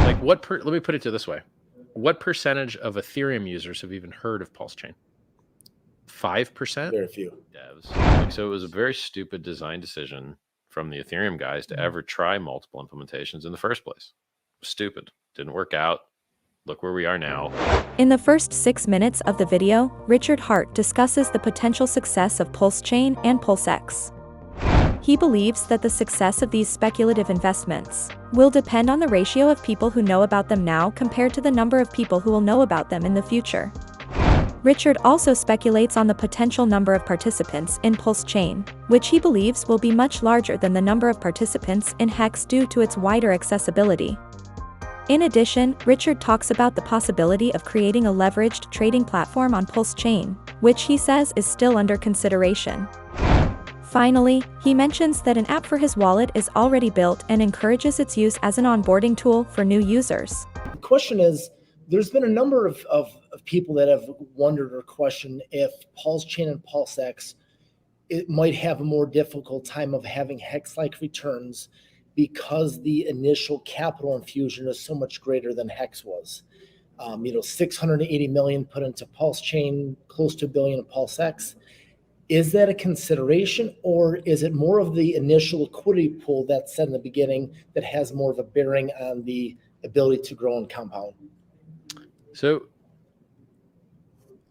Like let me put it to this way. What percentage of Ethereum users have even heard of Pulsechain? 5%? Very few. Devs. Like, so it was a very stupid design decision from the Ethereum guys to ever try multiple implementations in the first place. Stupid. Didn't work out. Look where we are now. In the first 6 minutes of the video, Richard Hart discusses the potential success of Pulsechain and Pulsechain. He believes that the success of these speculative investments will depend on the ratio of people who know about them now compared to the number of people who will know about them in the future. Richard also speculates on the potential number of participants in Pulsechain, which he believes will be much larger than the number of participants in HEX due to its wider accessibility. In addition, Richard talks about the possibility of creating a leveraged trading platform on Pulsechain, which he says is still under consideration. Finally, he mentions that an app for his wallet is already built and encourages its use as an onboarding tool for new users. The question is, there's been a number of people that have wondered or questioned if Pulsechain and Pulsechain it might have a more difficult time of having HEX-like returns because the initial capital infusion is so much greater than HEX was. 680 million put into Pulsechain, close to $1 billion in Pulsechain. Is that a consideration, or is it more of the initial liquidity pool that's said in the beginning that has more of a bearing on the ability to grow and compound? So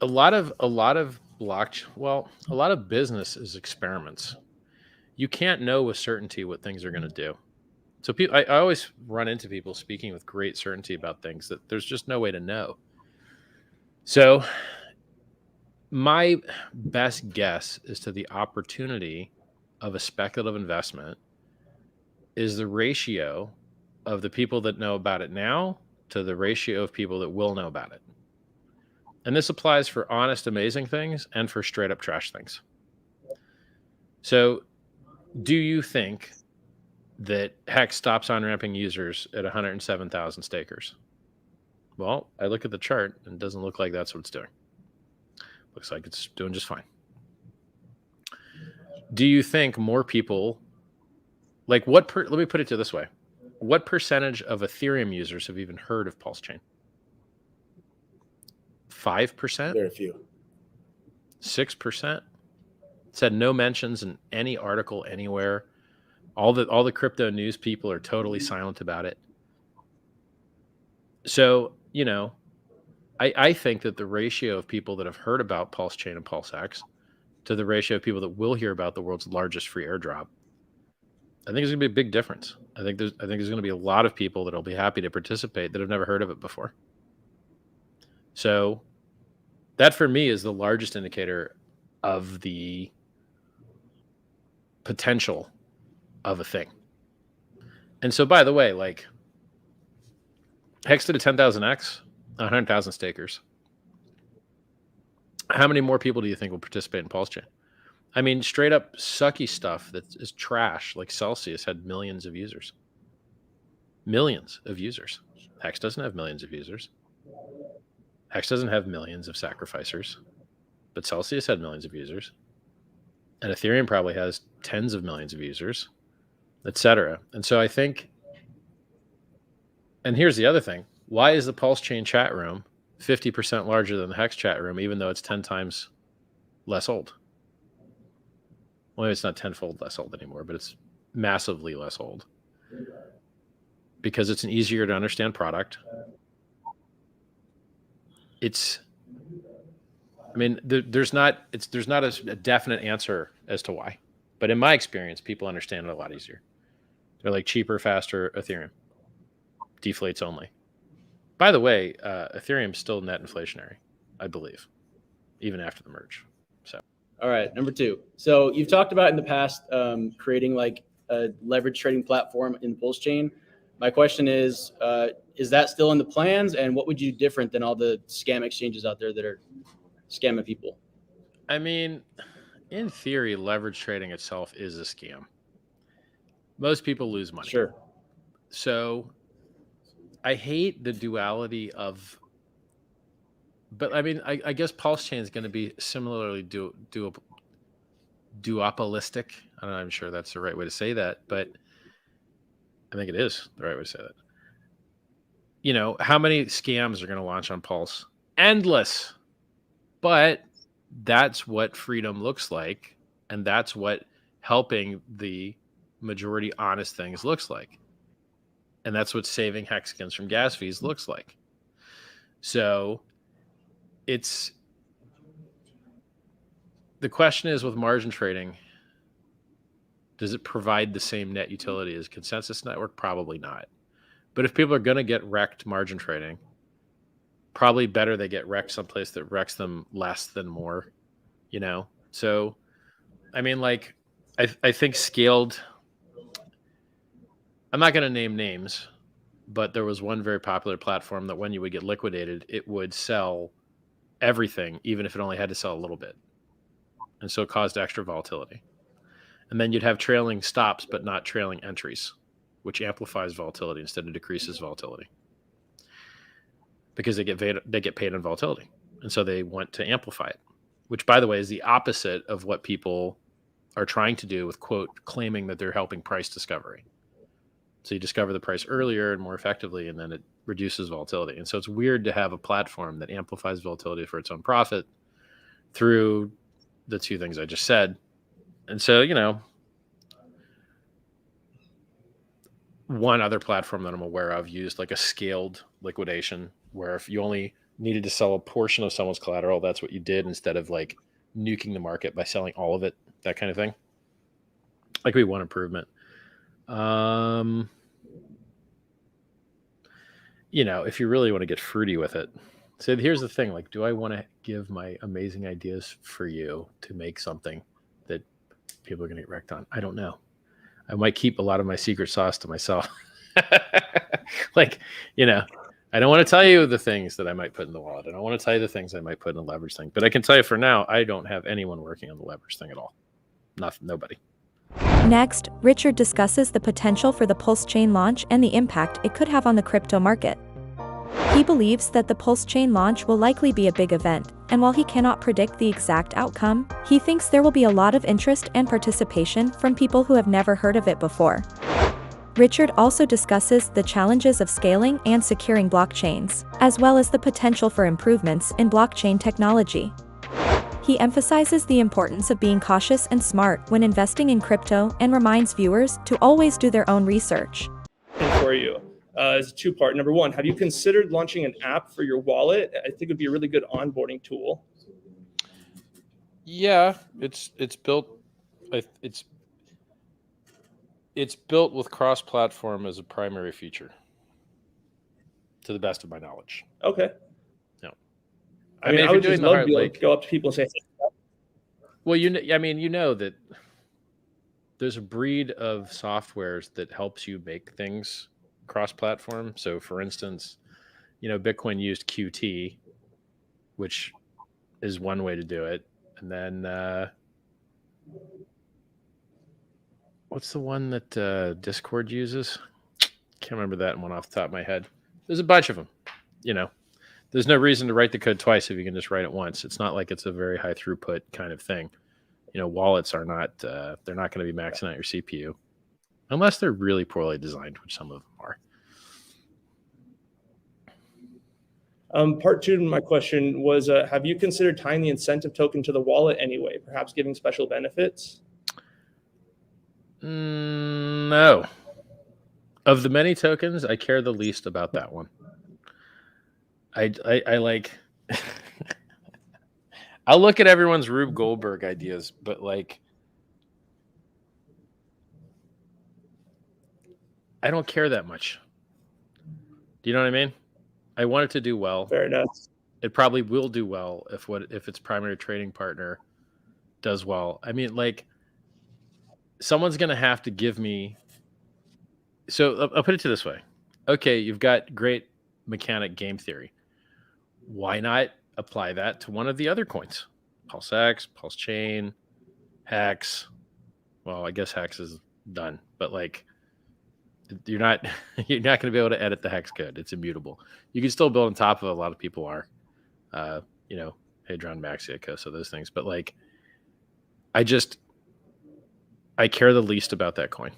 a lot of business is experiments. You can't know with certainty what things are going to do. So I always run into people speaking with great certainty about things that there's just no way to know. So my best guess as to the opportunity of a speculative investment is the ratio of the people that know about it now to the ratio of people that will know about it. And this applies for honest, amazing things and for straight up trash things. So do you think that HEX stops on ramping users at 107,000 stakers? Well, I look at the chart and it doesn't look like that's what it's doing. Looks like it's doing just fine. Do you think more people, let me put it to this way. What percentage of Ethereum users have even heard of Pulsechain? 5%? Very few. 6%? It said no mentions in any article anywhere. All the crypto news people are totally silent about it. So, I think that the ratio of people that have heard about Pulsechain and Pulsechain to the ratio of people that will hear about the world's largest free airdrop, I think there's going to be a big difference. I think there's going to be a lot of people that will be happy to participate that have never heard of it before. So that for me is the largest indicator of the potential of a thing. And so, by the way, HEX did a 10,000x, 100,000 stakers. How many more people do you think will participate in Pulsechain? I mean, straight up sucky stuff that is trash, like Celsius had millions of users. Millions of users. HEX doesn't have millions of users. HEX doesn't have millions of sacrificers, but Celsius had millions of users. And Ethereum probably has tens of millions of users, etc. And so I think, and here's the other thing. Why is the Pulsechain chat room 50% larger than the HEX chat room, even though it's 10 times less old? Well, it's not tenfold less old anymore, but it's massively less old because it's an easier to understand product. There's not a definite answer as to why, but in my experience, people understand it a lot easier. They're like cheaper, faster Ethereum, deflates only. By the way, Ethereum's still net inflationary, I believe, even after the merge. So, all right, number 2. So you've talked about in the past creating like a leverage trading platform in Pulsechain. My question is that still in the plans? And what would you do different than all the scam exchanges out there that are scamming people? I mean, in theory, leverage trading itself is a scam. Most people lose money. Sure. So I hate the duality of, but I mean, I guess Pulsechain is going to be similarly duopolistic. I'm not even sure that's the right way to say that, but I think it is the right way to say that. how many scams are going to launch on Pulse? Endless. But that's what freedom looks like. And that's what helping the majority honest things looks like. And that's what saving hexagons from gas fees looks like. So the question is, with margin trading, does it provide the same net utility as consensus network? Probably not. But if people are going to get wrecked margin trading, probably better they get wrecked someplace that wrecks them less than more, So, I mean, like, I think scaled, I'm not going to name names, but there was one very popular platform that when you would get liquidated, it would sell everything, even if it only had to sell a little bit. And so it caused extra volatility. And then you'd have trailing stops, but not trailing entries, which amplifies volatility instead of decreases volatility, because they get paid on volatility. And so they want to amplify it, which, by the way, is the opposite of what people are trying to do with, quote, claiming that they're helping price discovery. So you discover the price earlier and more effectively, and then it reduces volatility. And so it's weird to have a platform that amplifies volatility for its own profit through the two things I just said. And so, one other platform that I'm aware of used like a scaled liquidation, where if you only needed to sell a portion of someone's collateral, that's what you did, instead of like nuking the market by selling all of it, that kind of thing. Like, we want improvement. If you really want to get fruity with it. So here's the thing, like, do I want to give my amazing ideas for you to make something that people are going to get wrecked on? I don't know. I might keep a lot of my secret sauce to myself. Like, I don't want to tell you the things that I might put in the wallet. I don't want to tell you the things I might put in the leverage thing. But I can tell you for now, I don't have anyone working on the leverage thing at all. Nobody. Next, Richard discusses the potential for the Pulsechain launch and the impact it could have on the crypto market. He believes that the Pulsechain launch will likely be a big event, and while he cannot predict the exact outcome, he thinks there will be a lot of interest and participation from people who have never heard of it before. Richard also discusses the challenges of scaling and securing blockchains, as well as the potential for improvements in blockchain technology. He emphasizes the importance of being cautious and smart when investing in crypto and reminds viewers to always do their own research. For you is a two-part. Number one, have you considered launching an app for your wallet? I think it would be a really good onboarding tool. Yeah, it's built. It's built with cross-platform as a primary feature, to the best of my knowledge. Okay. No, I mean, I would just love to be able to go up to people and say, well, that there's a breed of softwares that helps you make things cross-platform. So, for instance, Bitcoin used QT, which is one way to do it. And then what's the one that Discord uses? Can't remember that one off the top of my head. There's a bunch of them. There's no reason to write the code twice if you can just write it once. It's not like it's a very high throughput kind of thing. Wallets are not, they're not going to be maxing out your CPU unless they're really poorly designed, which some of them are. Part two of my question was, have you considered tying the incentive token to the wallet anyway, perhaps giving special benefits? No. Of the many tokens, I care the least about that one. I like... I'll look at everyone's Rube Goldberg ideas, but like, I don't care that much. Do you know what I mean? I want it to do well. Fair enough. It probably will do well if its primary trading partner does well. I mean, like, someone's going to have to give me. So I'll put it to this way. Okay, you've got great mechanic game theory. Why not apply that to one of the other coins? PulseX, Pulsechain, HEX. Well, I guess HEX is done, but like, you're not going to be able to edit the HEX code. It's immutable. You can still build on top of it. A lot of people are, Hadron, Maxia, so those things. But like, I care the least about that coin.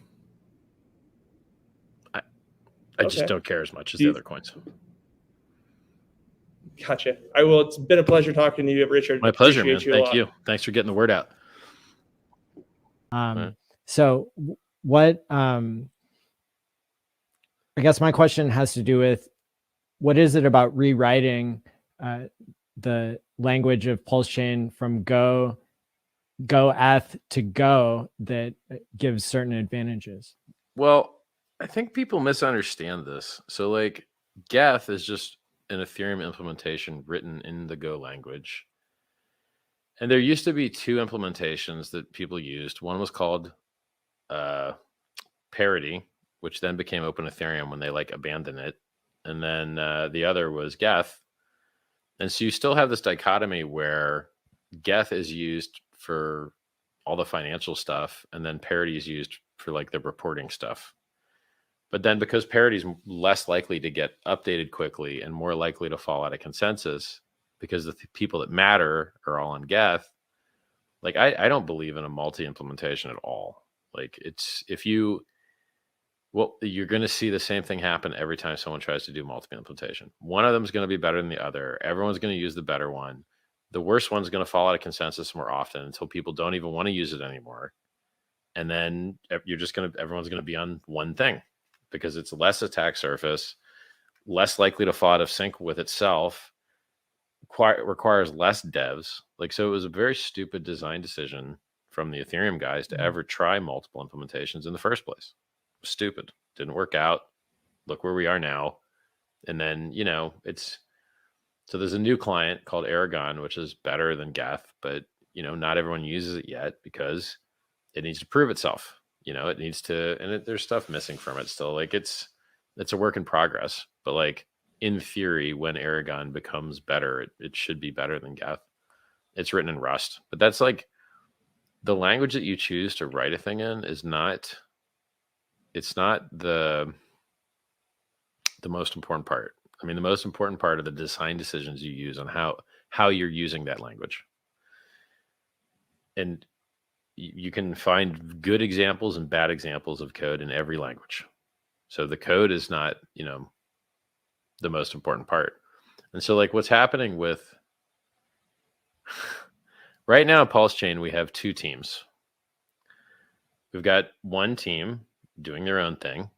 I just Okay. don't care as much as Do the you- other coins. Gotcha. I will. It's been a pleasure talking to you, Richard. My pleasure, man. Appreciate you a Thank lot. you. Thanks for getting the word out. Um, Right. So what, I guess my question has to do with what is it about rewriting the language of Pulsechain from Go eth to Go that gives certain advantages? Well, I think people misunderstand this. So like Geth is just an Ethereum implementation written in the Go language. And there used to be two implementations that people used. One was called Parity, which then became Open Ethereum when they like abandoned it. And then the other was Geth. And so you still have this dichotomy where Geth is used for all the financial stuff, and then Parity is used for like the reporting stuff. But then because Parity is less likely to get updated quickly and more likely to fall out of consensus because the people that matter are all on Geth, like I don't believe in a multi-implementation at all. Like it's you're going to see the same thing happen every time someone tries to do multiple implementation. One of them is going to be better than the other. Everyone's going to use the better one. The worst one's going to fall out of consensus more often until people don't even want to use it anymore. And then everyone's going to be on one thing because it's less attack surface, less likely to fall out of sync with itself, requires less devs. Like, so it was a very stupid design decision from the Ethereum guys to ever try multiple implementations in the first place. Stupid. Didn't work out. Look where we are now. And then, so there's a new client called Aragon, which is better than Geth, but not everyone uses it yet because it needs to prove itself. It needs to, and there's stuff missing from it still. Like it's a work in progress, but like in theory, when Aragon becomes better, it should be better than Geth. It's written in Rust, but that's like the language that you choose to write a thing in is not. It's not the most important part. I mean, the most important part are the design decisions you use on how you're using that language. And you can find good examples and bad examples of code in every language. So the code is not, the most important part. And so like what's happening with right now, Pulsechain, we have two teams. We've got one team doing their own thing.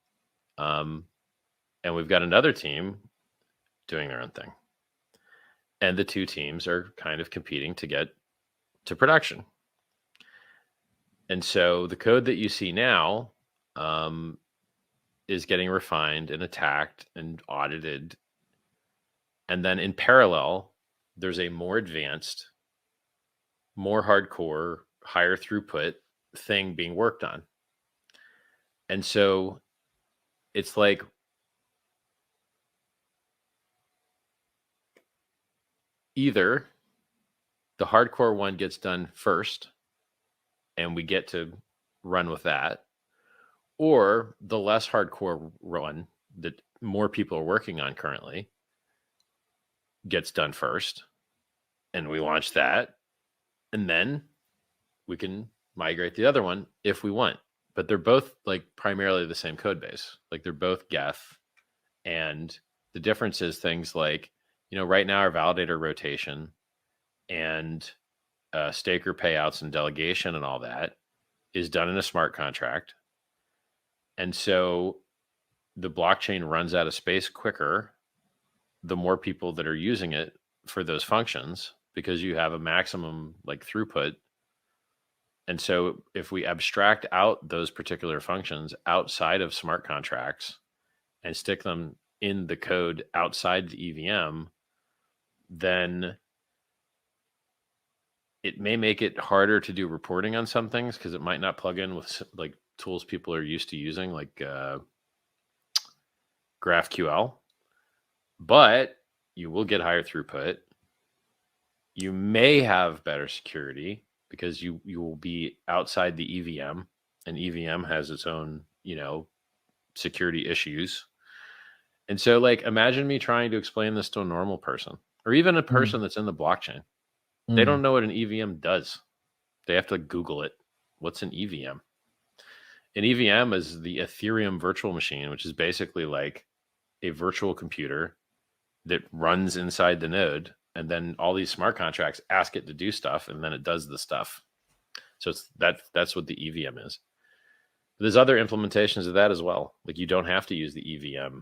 And we've got another team doing their own thing. And the two teams are kind of competing to get to production. And so the code that you see now is getting refined and attacked and audited. And then in parallel, there's a more advanced, more hardcore, higher throughput thing being worked on. And so it's like either the hardcore one gets done first and we get to run with that, or the less hardcore run that more people are working on currently gets done first and we launch that, and then we can migrate the other one if we want. But they're both like primarily the same code base. Like they're both Geth. And the difference is things like, right now our validator rotation and staker payouts and delegation and all that is done in a smart contract. And so the blockchain runs out of space quicker the more people that are using it for those functions, because you have a maximum like throughput. And so if we abstract out those particular functions outside of smart contracts and stick them in the code outside the EVM, then it may make it harder to do reporting on some things because it might not plug in with like tools people are used to using, like GraphQL. But you will get higher throughput. You may have better security because you will be outside the EVM, and EVM has its own, security issues. And so like, imagine me trying to explain this to a normal person or even a person that's in the blockchain. They don't know what an EVM does. They have to Google it. What's an EVM? An EVM is the Ethereum virtual machine, which is basically like a virtual computer that runs inside the node, and then all these smart contracts ask it to do stuff, and then it does the stuff. So that's what the EVM is. But there's other implementations of that as well. Like, you don't have to use the EVM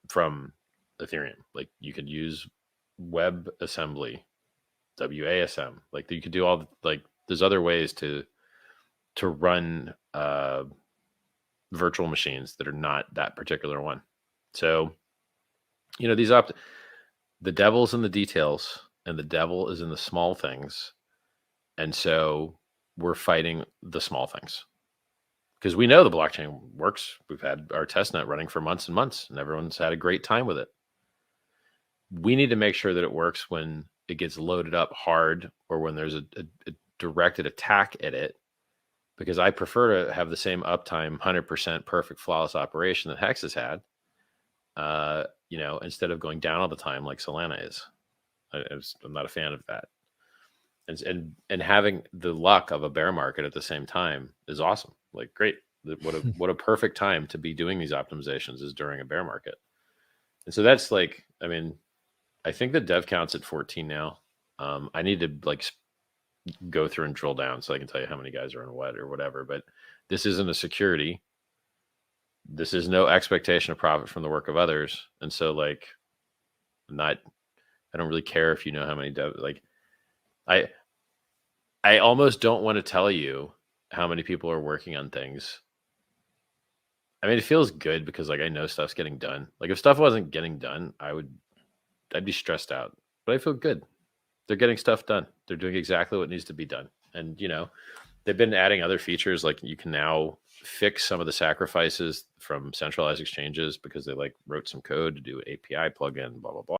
from Ethereum. Like, you could use WebAssembly, WASM. Like, you could do all, like, there's other ways to run virtual machines that are not that particular one. So, you know, the devil's in the details, and the devil is in the small things. And so we're fighting the small things, because we know the blockchain works. We've had our testnet running for months and months, and everyone's had a great time with it. We need to make sure that it works when it gets loaded up hard, or when there's a directed attack at it, because I prefer to have the same uptime, 100% perfect flawless operation that Hex has had, you know, instead of going down all the time like Solana is. I'm not a fan of that. And having the luck of a bear market at the same time is awesome. Like, great. What a perfect time to be doing these optimizations is during a bear market. And so that's like, I mean, I think the dev count's at 14 now. I need to like go through and drill down so I can tell you how many guys are in what or whatever, but this isn't a security. This is no expectation of profit from the work of others. And so, like, I don't really care if you know how many dev, like, I almost don't want to tell you how many people are working on things. I mean, it feels good because, like, I know stuff's getting done. Like, if stuff wasn't getting done, I'd be stressed out, but I feel good. They're getting stuff done. They're doing exactly what needs to be done. And, you know, they've been adding other features. Like, you can now fix some of the sacrifices from centralized exchanges because they like wrote some code to do an API plugin, blah, blah, blah.